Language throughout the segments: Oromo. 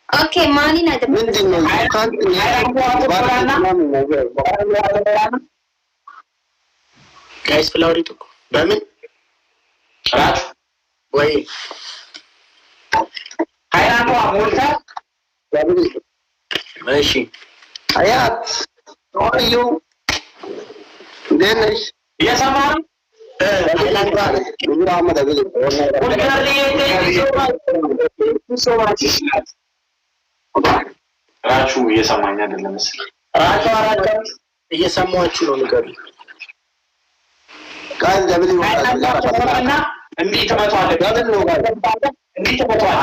اوكي ماني نادم ጋይስ ፍላወሪቱ በምን ራት ወይ ሃይላንዷ ሞልታ እሺ አያት ኦዩ ደነሽ የሰማን ሃይላንዷ ዱራ ማደብል ራቹ እየሰማኝ አይደለም መሰለኝ ራቹ አራቀም እየሰማችሁ ነው ንገሪ ቃል ደብል ይወጣልና እንዴ ተመቷል ደብል ነው ጋር እንዴ ተመቷል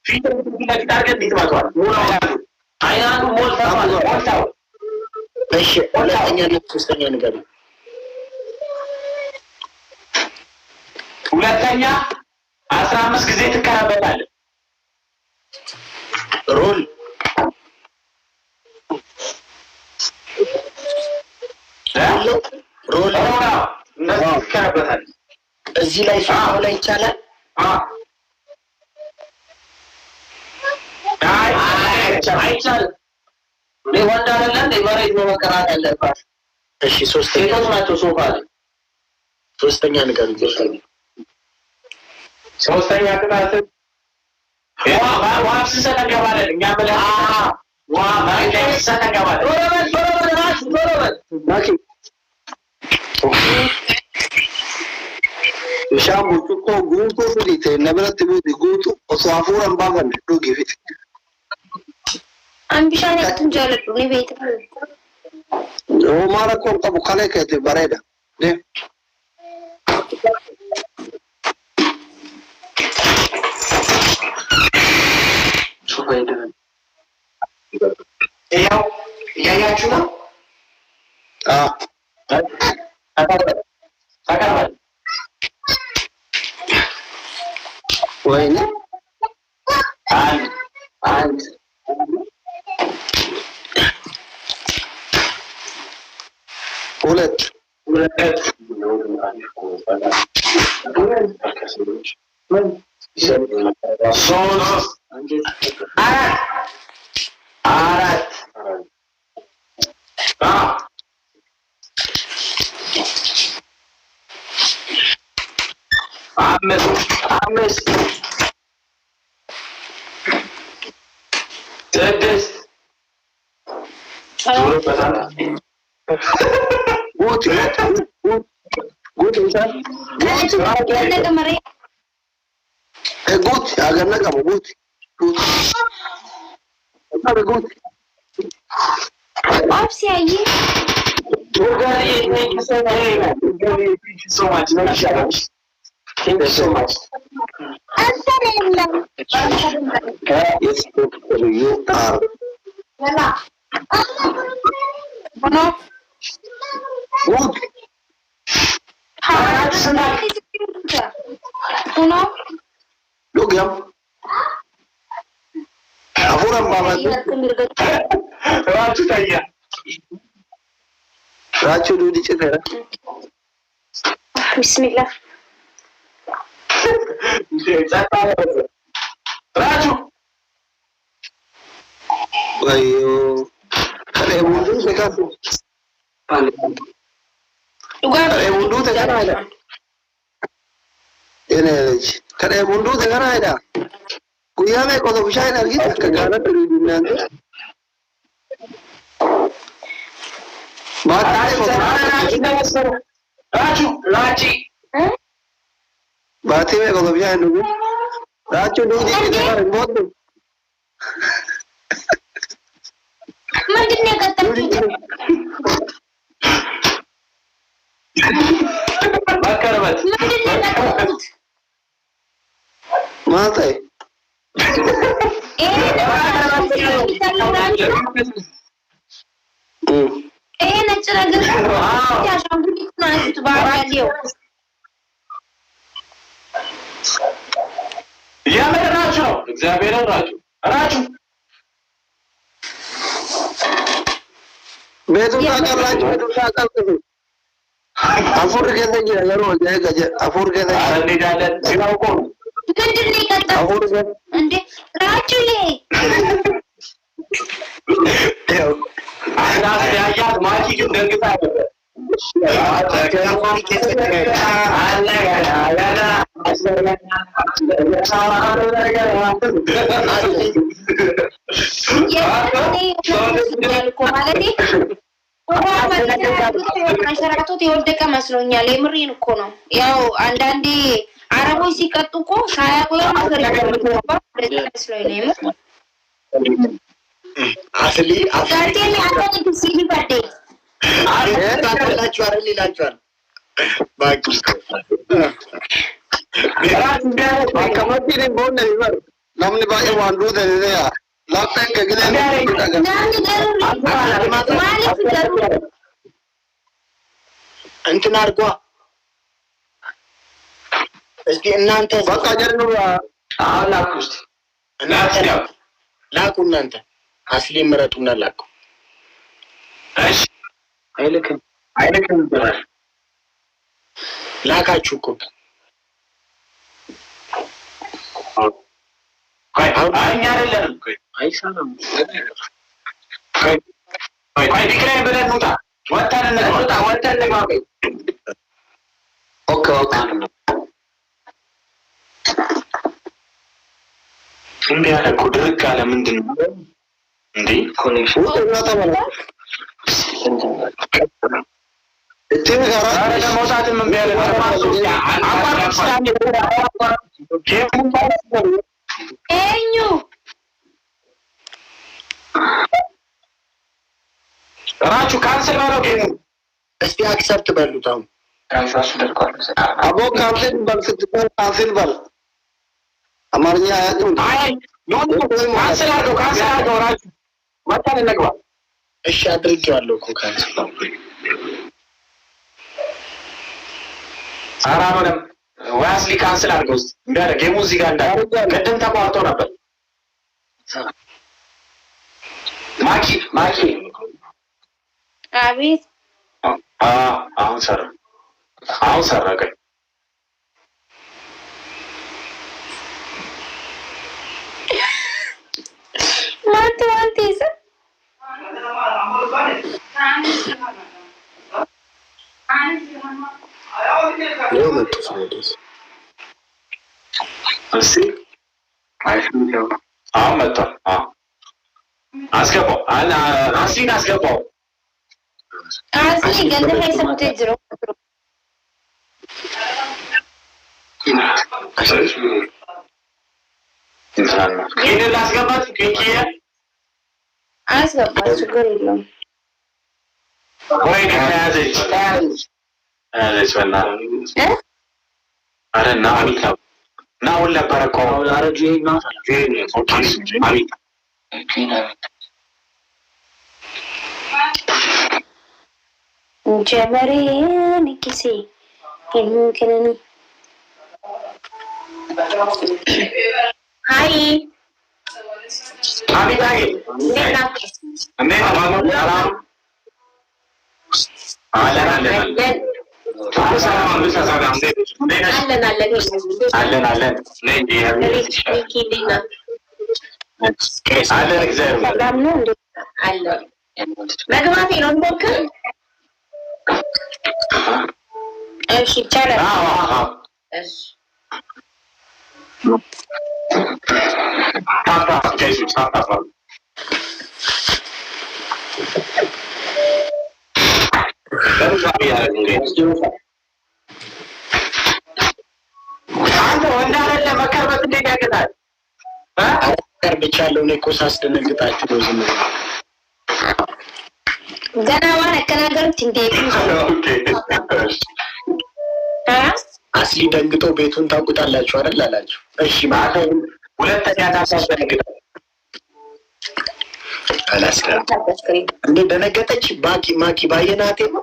ፊት ለፊት አድርገን እንዴ ተመቷል አይናቱ ሞልታው እሺ ሁለተኛ ነው ሶስተኛ ንገሪ ሁለተኛ 15 ጊዜ ትከራበታለህ ሮል ሮል እንደዚህ ትከራበታለህ እዚህ ላይ ፋው ላይ ይቻላል አይቻልም ለወንድ አይደለም ለመሬት ነው መከራት ያለባት እሺ ሶስተኛ ናቸው ሶፋ ላይ ሶስተኛ ንገሩኝ ሶስተኛ ቅጣት ዋው ሲሰተጋባለ እኛ በላ ዋው ሲሰተጋባለ ዶሮበል ናኪ ሻሙ ጩቆ ጉንቶ ፍሪቴ ነብረት ቡዲ ጉንቶ ኦሳፉራን ባገን ዱጊፊት አንቢሻኔ ትንጀለጡ ለቤት ኦ ማራኮን ቀቡ ካለከት ባሬዳ ያው ያያችሁ ነው ታካባል ወይኔ አንድ ሁለት ሶስት አራት አምስት ስድስት ጉት አገነቀሙ ጉት ጉት አብሲያይ Thank you so much. Yes, you are. Good. Look, yeah. Afuran baba. Rachu tayya. Rachu dudi chekara. Bismillah. Raju. Ayo. Kare mundu sekasu. Kare mundu tegana ada. Ini aja. Kare mundu tegana ada. Kuya me kodo bishay nargi kagana teri dunia tu. Baat Raju, Raji. बातें में कौन बिया है लोग राजू लोग जी के बारे में बहुत मंदिर ने करता बात कर बात मंदिर ने करता मात है नेचुरल क्या शाम को कितना है तो बाहर आ लियो या मेरा राजू እግዚአብሔር राजू ቤቱን ታቀራችሁ ቤቱን ታቀርጡ አፉር ገዘኝ ነገሩ ወደ ገዘ አፉር ገዘኝ አረንዳለን ሲናውቆ ምንድን ነው የቀጠልኩት እንዴ? ራችሁ ላይ ያያት ማኪ ግን ደንግጣ ነበር። መንሸራቶት የወደቀ መስሎኛል። የምሬን እኮ ነው። ያው አንዳንዴ አረቦች ሲቀጡ እኮ ሳያውቁ ነገር መስሎኝ ነው። የምር አስሊ ሲሊ በርዴ ይላችኋል ይላችኋል። namni baay'ee waan duutan laaftaan እንትን አድርጓ እስኪ እናንተ በቃ ጀርኑ ላኩ ውስጥ ላኩ እናንተ አስሊ ምረጡና ላኩ። እሺ አይልክም ብላል ላካችሁ እኮ እኛ አይደለንም። አይሰራም። ቢክራይ ብለን እንውጣ። ወጥተን እንግባ። ኦኬ እንዴ ያለ እኮ ድርቅ አለ። ምንድን ነው እንዴ? ኮኔክሽን ለመውጣትም እምቢ አለ። ራችሁ ካንስል በለው ጌሙ። እስቲ አክሰፕት በሉት። አሁን አቦ ካንስል በል ስትባል ካንስል በል። አማርኛ አያውቅም። ካንስል አድርገው ራችሁ ወጣን እንግባ። እሺ አድርጌዋለሁ እኮ ካንስል። አራምንም ዋስሊ ካንስል አድርገው እስቲ እንዳለ ጌሙ እዚህ ጋር እንዳለ ቅድም ተቋርጦ ነበር። ማኪ አቤት። አሁን ሰራ ቀኝ ማንተ ይዘ አሁን መጥቷል። አስገባው አስሊን አስገባው። አስሊ ገንዘብ አይሰሙት እጅሮ ይህንን ላስገባት ፒንኪዬ አስገባ፣ ችግር የለውም። ወይ ተያዘች በእናትህ። ኧረ እና አሚት እና አሁን ነበረ እኮ አሚት ጀመሬን ኪሴ ከነኒ ሀይ አሚት መግባቴ ነው እንሞክር። እሺ ይቻላል። እሺ አንተ ወንድ አይደለ መከርበት እንዴት ያገታል? ቀርብቻለሁ። እኔ እኮ ሳስደነግጣችሁ ነው ዝም ብሎ ገና ዋና ከናገሩት እንዴት አስሊ ደንግጦ ቤቱን ታውቁታላችሁ አይደል አላችሁ። እሺ ማለት ሁለተኛ ታሳስደነግጥ አላስከም እንዴ ደነገጠች። ማኪ ባየናቴ ነው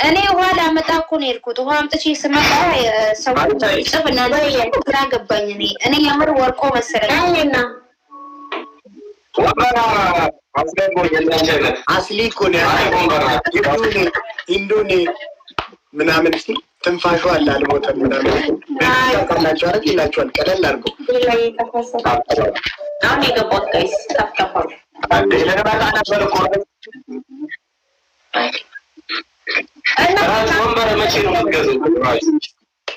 እኔ ውሃ ላመጣ እኮ ነው የሄድኩት። ውሃ አምጥቼ ስመጣ ሰው ጽፍ እና ግራ ገባኝ። እኔ የምር ወርቆ መሰለኝ። አስሊ እኮ ነው ኢንዶኔ ምናምን ሲል ትንፋሹ አለ አልሞተም ምናምን ታውቃላችሁ አይደል ይላችኋል። ቀለል አድርገው አሁን የገባሁት ጋይስ ታፍታፋሉ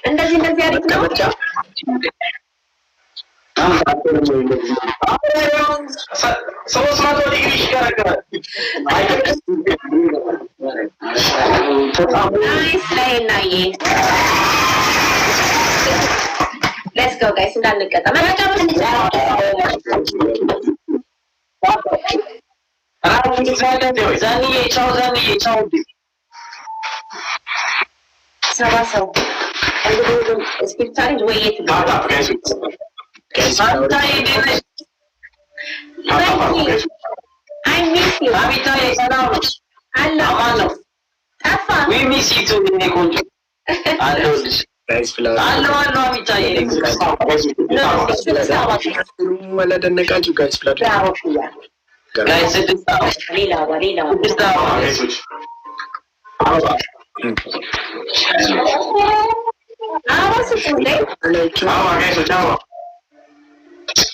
እንደዚህ አሪፍ ነው። Let's go guys, እንዳንቀጣ ሰባሰው እንግዲህ ስፒድ ቻሌንጅ ወይት I miss you. Hello. Afa. We miss you too, Nikonjo. Hello. Guys, flower. Hello, Amita. Wala ደነቃችሁ guys, flower. Guys, it is now. Lila. It's now. What's it today? Ciao.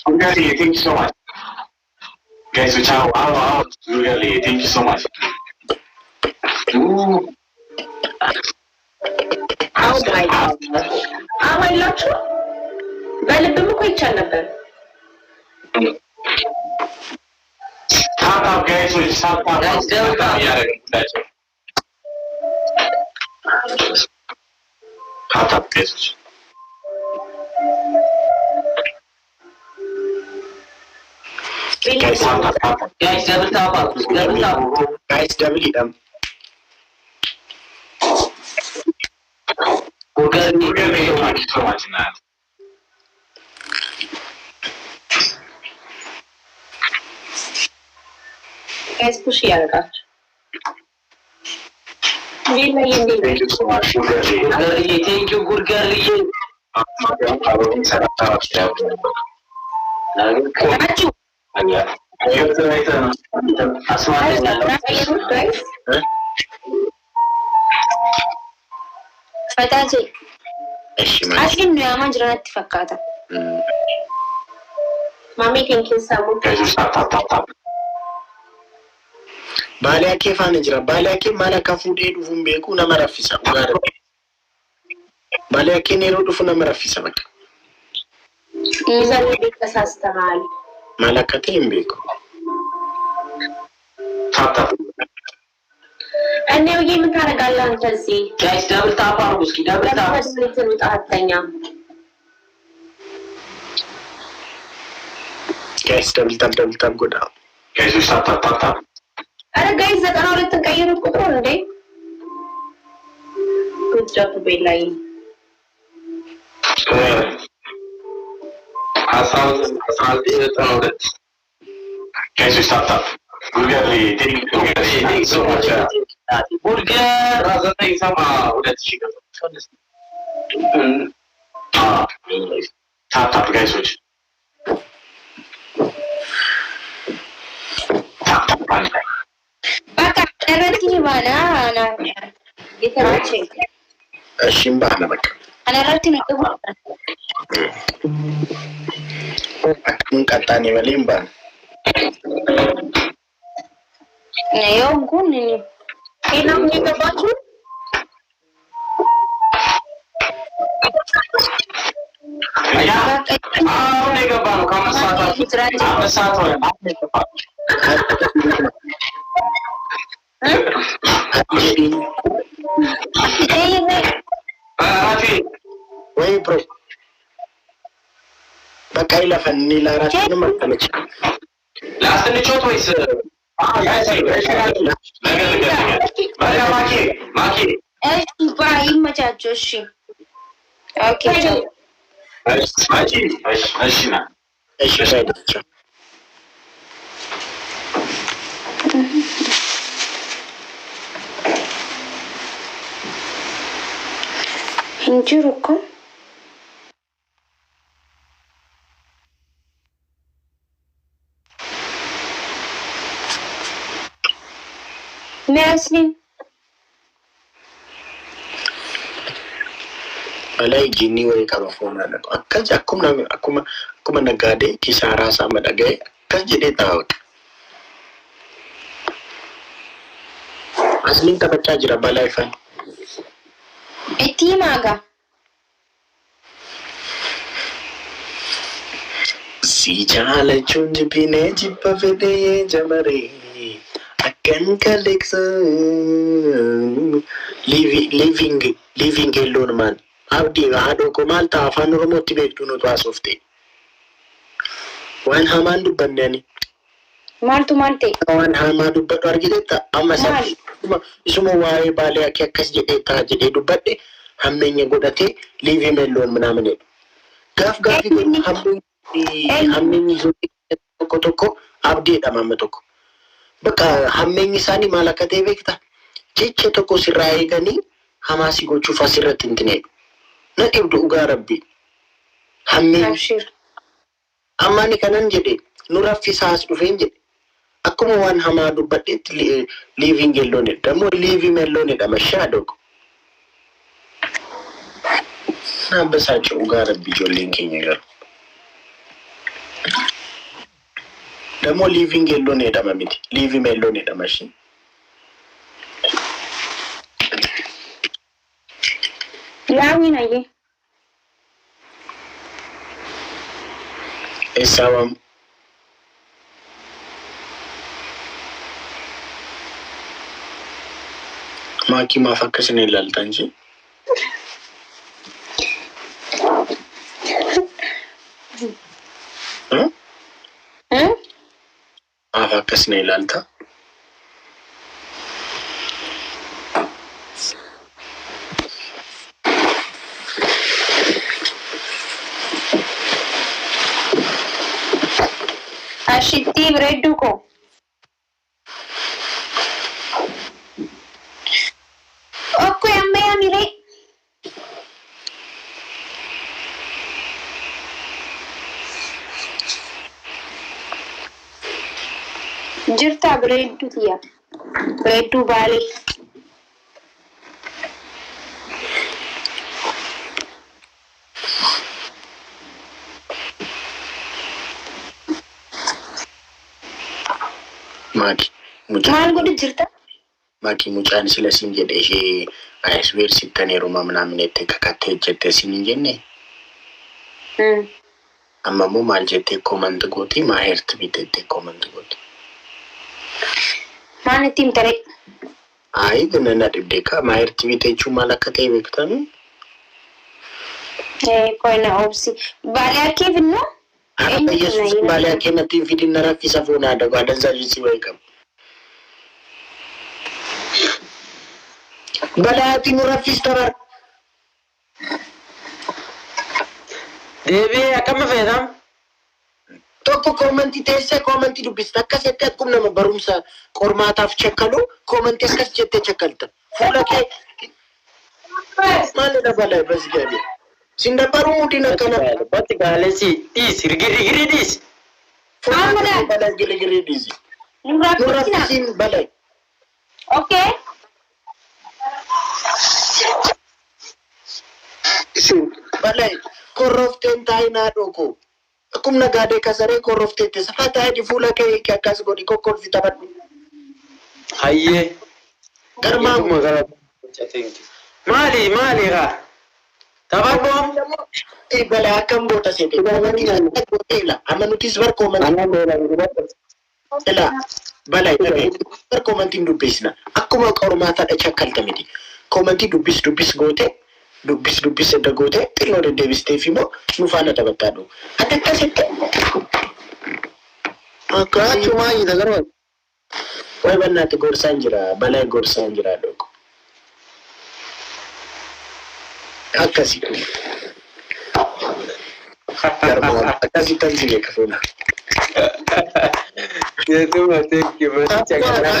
Really, thank you so much. Guys, ciao. Really, thank you so much. Oh my God. I love you. በልብም እኮ ይቻል ነበር። ታታ ጋይስ ታታ ያረጋግጣቸው ታታ ጋይስ Guys, double tap. Guys, double it up. We're so much in that. Guys, push ያረጋችሁ Thank you so much. Thank you, good girl. ናችሁ ፈታቼ አሽን ነው ያማንጅራት ተፈካታ ማሚ ቴንክ ዩ ሰሙ ባሊያ ኬፋን እንጅራ ባሊያ ኬ ማለካ ፉዴ ዱፉን ቤኩ ነመረፍሳ ጋር ባሊያ ኬ ኔሮ ዱፉ ነመረፍሳ በቃ ይዘን ተሳስተናል ማለካቴ እምቤኩ ታታ እኔው ምን ታረጋለህ አንተ እዚህ ጋይስ ደብል ታፕ አርጉ እስኪ ደብል ታፕ ስለዚህ ወጣተኛ ጋይስ ደብል ታፕ ጎዳ ጋይስ ታታ አረ ጋይስ 92 ቀይሩት ቁጥሩን እንዴ ጉዳቱ በላይ Guys, stop. Bulgari, thank you so much. Bulgar, rather than some let's chicken. Tap, guys, which. Baka, narati wala na. Gitarache. Shimba na baka. Narati na ko. Kung katani malimba. Ngayon kunin. Kailan niyo ka ba ito? Ayan. Nega ba? Kamusta? Wait, bro. Baka ilafan nila ratin naman kami. Last ni Chot wais. Maki. Ibrahim machacho shi. Okay. Maki. Ashina. Hinjiru ko. Imagine. Balai jinni wayii qaba foon haadha. Akkas akkuma nagaadee kisaaraa isaa madagee akkas jedhee taa'udha. Asliin taphachaa jira balaa ifaan. Itti himaa. Si jaalachuun jibbinee jibba fedhee jamaree akkan kaleeksa living alone man. Abdii haadhoo koo maal ta'a afaan Oromootti beektu nutu haasofte. Waan hamaan dubbanne ani. Maaltu maal ta'e? Waan hamaa dubbadhu argiteetta amma isuma waa'ee baalee akkas jedhee ta'a jedhee dubbadhe hammeenya godhatee living alone minaamanedha. Gaafii hammeenyi tokko abdiidha mamma tokko. Bakka hammeenyi isaanii maal akka ta'e beekta? Jecha tokko sirraa eeganii hamaa si gochuuf asirratti hin tineedhu. Na dhibdu dhugaa rabbi. Hammeenyi. Ammaani kanan jedhe nu raffisaa as dhufeen jedhe. Akkuma waan hamaa dubbadheetti living alone dammoo living alone mashaa dogo. Naambasaa dhugaa rabbi ijoolleen keenya garu. Dammoo living alone miti. Living alone mashi. Laawin aye. Esawam. Maaki maaf akkasina ilaaltan jee? Maaf akkasina ilaalta? Ashitti bireeddu ko. Okko amma yaamire. Jirta bireeddu tiya. Bireeddu baalee. Maaki. Maal godhu jirta? Maaki mucaan sila siin jedhe ishee ayisweer sittaneeruma minaaminette kakattee jettee siin hin jenne. Amma immoo maal jettee koomandi gooti maa heerti biteettee koomandi gooti. Maan itti himtare? Ayi gana dhibdee kaa maa heerti bitee jechuun maal akka ta'e beektanii? Koina obsi. Baalee akkee finnu? Akka Yesuus baalee akkee natti hin fidin na raffisa foonaa dagaa dansaa jirsii wayii qabu. Balaati nu raffista bar. Deebii akkama fayyadam? Tokko koomantii teessee koomantii dubbista akkasitti akkuma nama barumsa qormaataaf chakkalu koomantii akkas jettee chakkalta. Fuula kee maalidha balaa bas gaadhi. Sindabaruu mudina kana. Batti gaalessi dhiis rigiri dhiis. Fuula balaa girigiri dhiisi. Nu raffisiin balaa. Okay. Isin balaa korrofteen taa'inaa dhoko. Akkuma nagaadee kasaree korrofteette safaa taa'ee fuula kee akkas godhi kokkolfi taphadhu. Hayyee. Garmaa maali raa? Taphadhoo? Balaa akkam goota seete. Amma nutis bar koomantii. Balaa bar koomantiin dubbisna. Akkuma qormaataadha chakkalta miti. Koomantii dubbis goote. Dubbis edda goote xinnoo deddeebistee fi immoo nu faana taphataa dhufu. Ati akkasitti. Akkaachumaa jira garuu. Wayi bannaatti gorsaan jira. Balaa gorsaan jira dhoko. Akkasi. Akkasitti ansi beeka fuula. Keetuma teekki masicha garaa.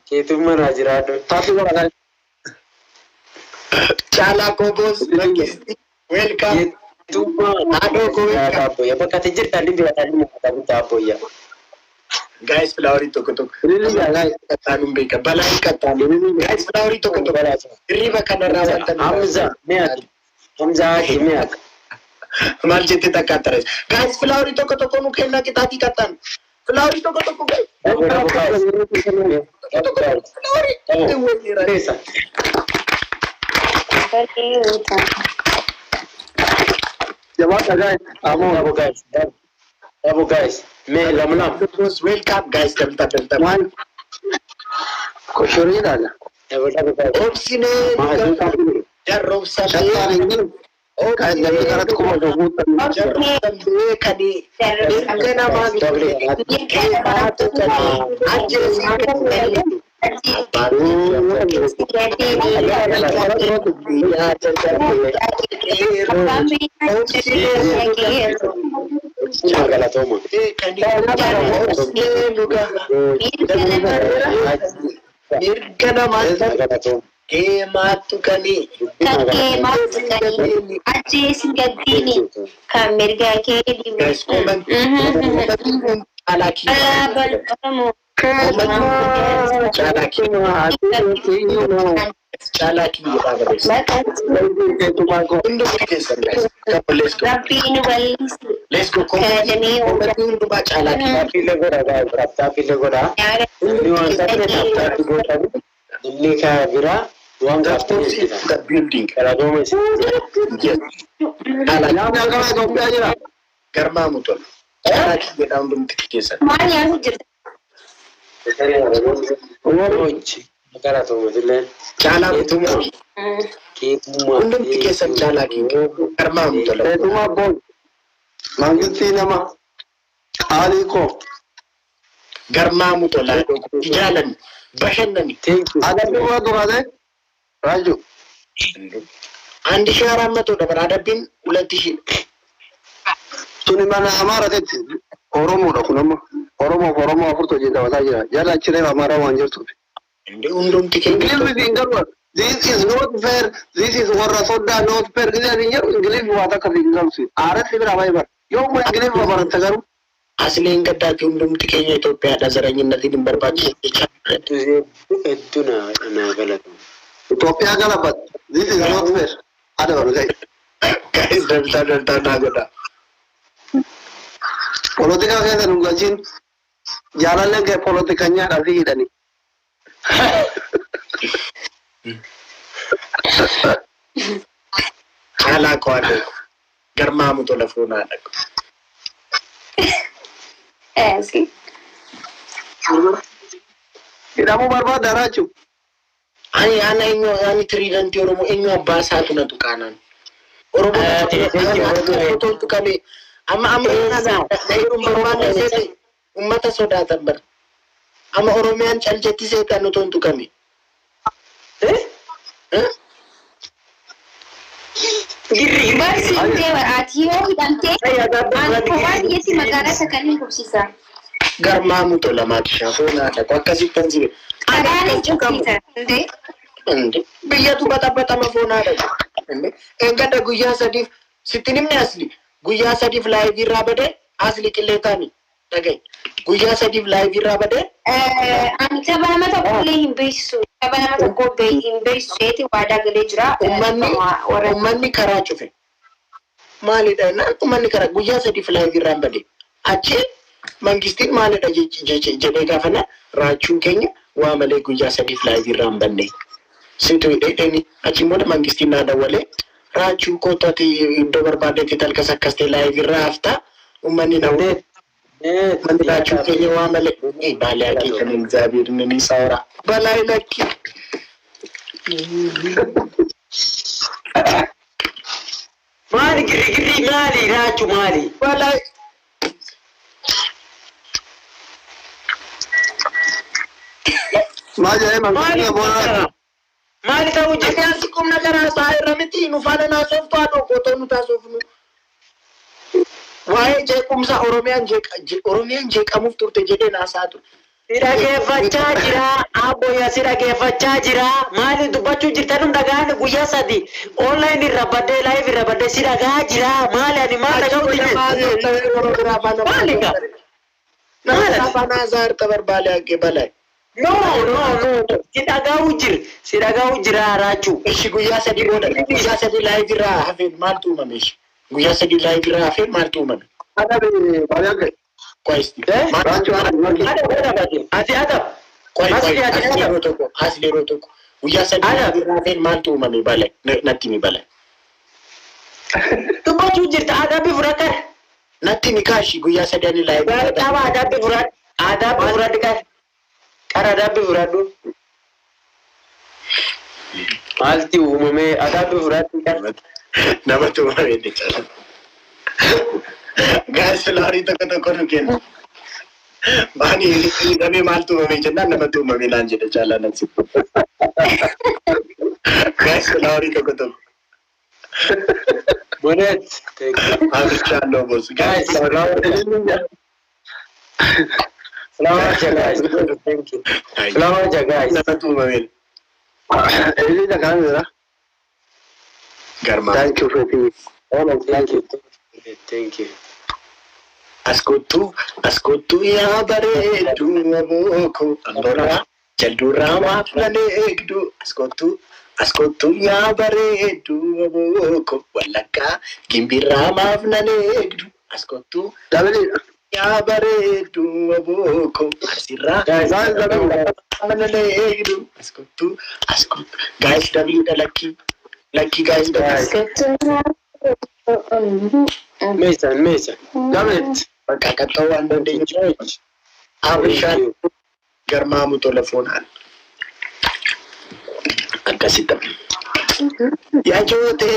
Keetuma naa jiraadhu. Caalaa koobos lakkisti. Welcome. Keetuma. Haadhoo koo welcome. Bakka ati jirtan dhibbi watanii mukataa bitaa abboyyaa. Guys, flower to kutuk. Really, guys. Tanum beka. Balai kata. Guys, flower to kutuk. Riba kana rawan. Hamza, Jimmy. Mal jeti tak kata. Guys, flower to kutuk nu kena kita hati katan. Flower to kutuk. Jawab guys. Abu guys. Me lamlam. Welcome guys. Delta. Man. Kushuri dala. Opsine. Jarrob sabi. Shataring. Oh, guys, kami karat ko mo doon. Jarrob sabi kani. Ingana mas. Bato kani. Anjir Kematukani Aceh Singgagini Kamerga Kedi Alaki Chalaki let's go the building Garma Mutul Chala Mutumo Undum Tikesan Chalaki Garma Mutul Mangitinama Aliko Garma Mutola Jalan Bashanani Adabima Durade Raju Andi Sharamatu the Radabin Ulatishi Tunimana Amara Oromo Kunama Oromo Porto Jala Chile Amara Wanjertu. Undum Tikin. This is not fair. This is what Rasoda not fair. English Wataka Vingalsi. Aras Liver. You might give over Tagaru. Asling kata undum Tikin to pay as a ring in the Timberbachi. Tuna Utopia Galabat. This is not fair. I don't know. Guys, Nagota. Politika kaya nungguin jalan yang kayak politikanya nanti ini. Ala ko ano, garma mo to la funa ako. Ski. Tidak mau barbar darah cu. Ani ana inyo ani tridan ti oromo inyo basa to na tukanan. Oromo to tukani. Ama dairum barmana sete ummata sodatan bar. Ama oromiyan chaljeti sete anu to tukami. Barsi dewa atiyo hidamte ani kowani yeti magara sakani kubsisa. Garma mo to la matisha funa ta kwa kasi tanzi. Agane chukita Ende biya tu bata mafuna da. Ende engada guya sadif sitinim ne asli. Guyyaa sadiif live irraa bade asli qilleetani dhagaye guyyaa sadiif live irraa bade ani tapha nama tokko illee hin beeksisu tapha nama tokko hin beeksisu waadaa galee jira ummanni karaa cufe maalidha na ummanni karaa guyyaa sadiif live irraa bade achi mangistiin maalidha jedhee gaafana raachuun keenya waa malee guyyaa sadiif live irraa banne situ hidheeni achi immoo mangistiin naa dawwalee Rachu kota ti do berbada kita kasakaste live rafta umani na ude mani rachu kenya wamale bale aki kan Zabir ni saura balai laki mari giri mari rachu mari balai maja mari bona Mali tahu jangan sikum negara saya ramiti nufana na soft ano koto nuta sofnu. Wahai jekum sa Oromian jek amuf turte jede na satu. Sirage facha jira aboya sirage facha jira mali dubachu jirta num dagan guya sadi online rabade live rabade siraga jira mali ani mali tahu jira mali ka Nafana zar tabar bala ke balai. No. Sidagawu jira rachu. Ishi guyya sadi boda. Guyya sadi live ra hafid maltu mamish. Guyya sadi live ra hafid maltu mami. Ada be bala ke. Kwaisti. Rachu Ada bagi. Ada. Asli rotoko. Guyya sadi live ra hafid maltu mami balai. Natti mi balai. Dubbachuu jirta adaabbii fudhadha. Natti mi kaashi guyyaa sadanii live. Qaba adaabbii fudhadha. Adaabbii fudhadha qara. Qara adaabbii fudhadhu. Maalti uumamee adaabbii fudhadhu qara. Nama tuumame ni cala. Gaas laarii tokko nu kenna. Baani namni maal tuumame jennaan nama tuumame naan jedha caalaa natti. Gaas laarii tokko. Bonet. Abichallo boss. Guys, selamat guys. Thank you. Selamat guys. Nama tuumame. Ini jangan mira. Garma. Thank you for this. Thank you. Askutu ya bareedu aboko andora jaldura maaflane egdu Askutu ya bareedu aboko walaka gimbira maaflane egdu Askutu Dabili. ya bareedu aboko asirra Guys, maaflane egdu Askutu guys dabili da lucky guys Mason. Dabili. Bakka kattoo waan dandeenyu Abishaan garmaamu telefoonaan akkasitti. Yaa joote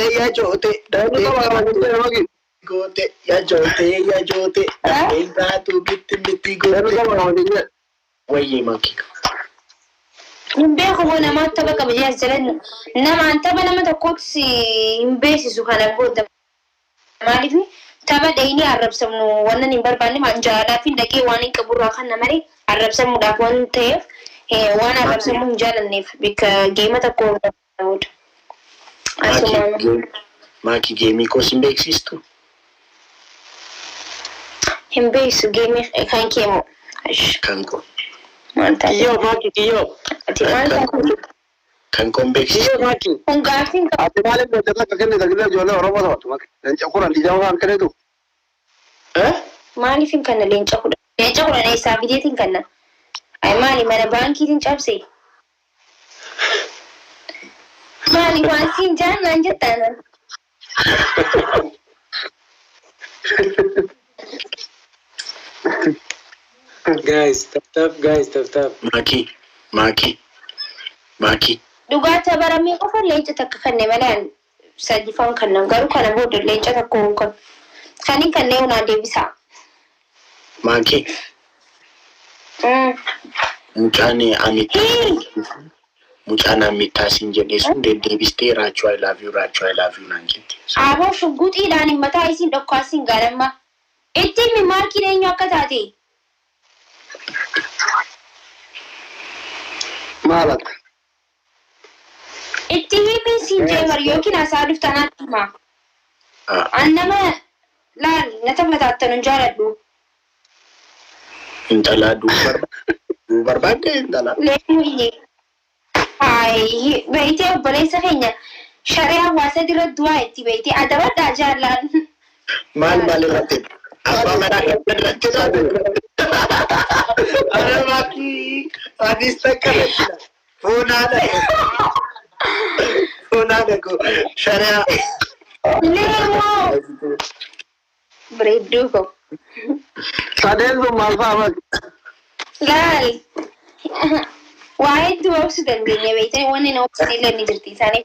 goote yaa joote baatu bitti goote wayyee makii. Hin beeku boo nama tapha qaba jira jiran nama tokkotti hin beeksisu kana booda maaliifni tapha dheeyinii arrabsamnu wannan hin barbaanne manjaalaa fi dhaqee waan hin qaburraa kan namaree arrabsamuudhaaf waan ta'eef waan arrabsamuu hin jaalanneef bika geema tokko ta'udha. Maakii geemii koos hin beeksistu? Hin beeksisu geemii kan keemu. Kan koo. Kiyyoo maaki kiyyoo. Ati maal ta'a? Kan koon beeksistu? Kiyyoo maaki. Kun gaaffiin qaba. Ati maaliif beektaa akka kenne tajaajila ijoollee Oromoo ta'atu maka. Leenca kuran ijaa waan kennitu. Maaliifin kana leenca kudha? Leenca kudha eessaa fideetiin kanna? Ay maali mana baankiitiin cabse? Maali waan siin jaan naan jettaan? Guys, tap. Maakii. Dhugaata baramee qofa leenca takka kanne malee sadifaan kannan garuu kana booda leenca takka honkan. Kani kannee unaa deebisaa. Maakii. Mucaan amitaasin jedhee sun deddeebistee raachuu I love you naan jette. Aboo shugguxiidhaan mataa isiin dhokkaasiin gaalamma. Ittiin maarkiin eenyu akka taate? Maalat. Itti himiin siin jeemar yookiin hasaa dhuftanaatti himaa. Annama laal na taphataattan hin jaaladhu. Intalaa duu barbaadde intalaa. Leemuu iyyee. Hayi beeytee obboleessa keenya sharee hawaasa dira du'aa itti beeytee adabadhaa jaallaan. Maal irratti? Abbaa manaa irratti Ada Maakii adis takka lakkina. Fuunaadha ko shari'a. Leemoo. Bareedduu ko. Sadeen sun maal fa'a maka. Laal. Waa hedduu obsu dandeenya beeytee wanni na obsan illee ni jirti isaanii.